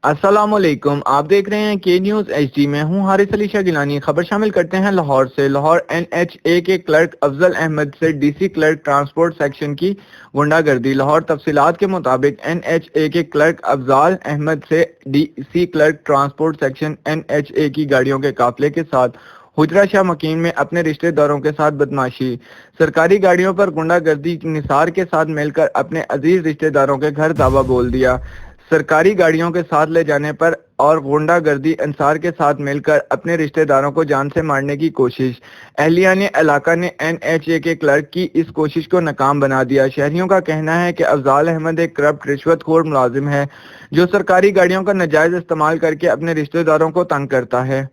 السلام علیکم، آپ دیکھ رہے ہیں کے نیوز ایچ ڈی میں ہوں حارث علی شاہ گیلانی۔ خبر شامل کرتے ہیں لاہور سے۔ لاہور این ایچ اے کے کلرک افضل احمد سے D C clerk transport section کی غنڈہ گردی۔ لاہور تفصیلات کے مطابق این ایچ اے کے کلرک افضال احمد سے D C clerk transport section N H A کی گاڑیوں کے قافلے کے ساتھ حجرہ شاہ مکین میں اپنے رشتہ داروں کے ساتھ بدمعاشی، سرکاری گاڑیوں پر غنڈہ گردی، نثار کے ساتھ مل کر اپنے عزیز رشتہ داروں کے گھر دعویٰ بول دیا، سرکاری گاڑیوں کے ساتھ لے جانے پر اور غنڈہ گردی، انصار کے ساتھ مل کر اپنے رشتہ داروں کو جان سے مارنے کی کوشش۔ اہلیان علاقہ نے این ایچ اے کے کلرک کی اس کوشش کو ناکام بنا دیا۔ شہریوں کا کہنا ہے کہ افضال احمد ایک کرپٹ رشوت خور ملازم ہے جو سرکاری گاڑیوں کا ناجائز استعمال کر کے اپنے رشتہ داروں کو تنگ کرتا ہے۔